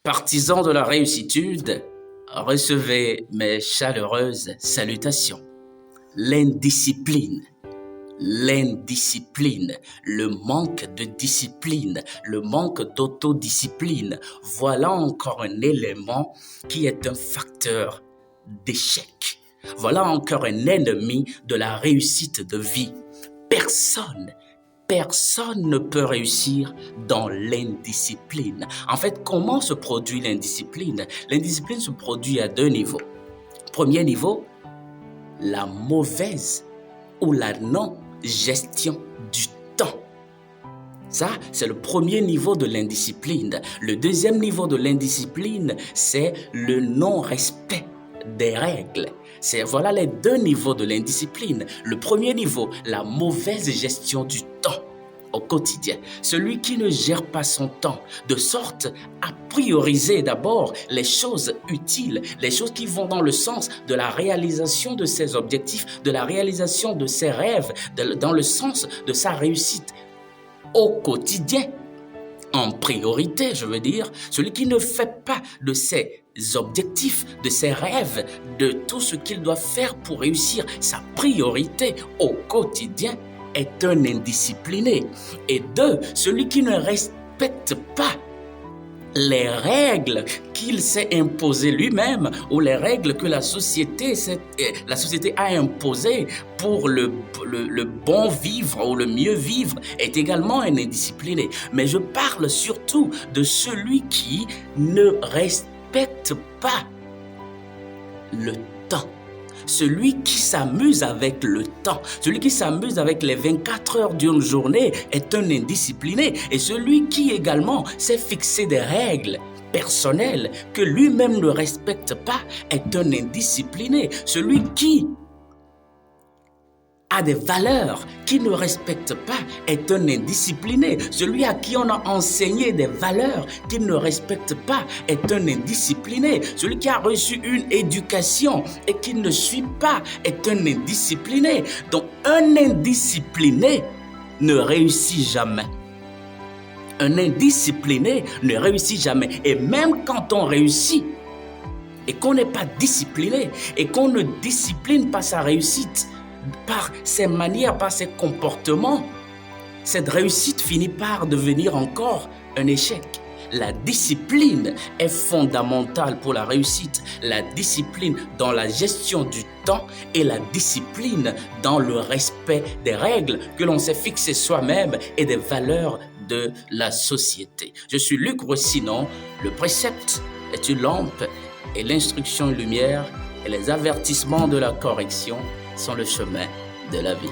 Partisans de la réussitude, recevez mes chaleureuses salutations. L'indiscipline, le manque de discipline, le manque d'autodiscipline, voilà encore un élément qui est un facteur d'échec. Voilà encore un ennemi de la réussite de vie. Personne ne peut réussir dans l'indiscipline. En fait, comment se produit l'indiscipline? L'indiscipline se produit à deux niveaux. Premier niveau, la mauvaise ou la non-gestion du temps. Ça, c'est le premier niveau de l'indiscipline. Le deuxième niveau de l'indiscipline, c'est le non-respect des règles. Voilà les deux niveaux de l'indiscipline. Le premier niveau, la mauvaise gestion du temps au quotidien. Celui qui ne gère pas son temps de sorte à prioriser d'abord les choses utiles, les choses qui vont dans le sens de la réalisation de ses objectifs, de la réalisation de ses rêves, dans le sens de sa réussite au quotidien. En priorité, je veux dire, celui qui ne fait pas de ses objectifs, de ses rêves, de tout ce qu'il doit faire pour réussir sa priorité au quotidien est un indiscipliné. Et deux, celui qui ne respecte pas les règles qu'il s'est imposées lui-même ou les règles que la société a imposées pour le bon vivre ou le mieux vivre est également un indiscipliné. Mais je parle surtout de celui qui ne respecte pas le temps. Celui qui s'amuse avec le temps, celui qui s'amuse avec les 24 heures d'une journée est un indiscipliné. Et celui qui également s'est fixé des règles personnelles que lui-même ne respecte pas est un indiscipliné. Celui qui a des valeurs qu'il ne respecte pas est un indiscipliné. Celui à qui on a enseigné des valeurs qu'il ne respecte pas est un indiscipliné. Celui qui a reçu une éducation et qui ne suit pas est un indiscipliné. Donc un indiscipliné ne réussit jamais. Un indiscipliné ne réussit jamais. Et même quand on réussit et qu'on n'est pas discipliné et qu'on ne discipline pas sa réussite, par ses manières, par ses comportements, cette réussite finit par devenir encore un échec. La discipline est fondamentale pour la réussite. La discipline dans la gestion du temps et la discipline dans le respect des règles que l'on s'est fixées soi-même et des valeurs de la société. Je suis Luc Rossinon. Le précepte est une lampe et l'instruction une lumière et les avertissements de la correction sont le chemin de la vie.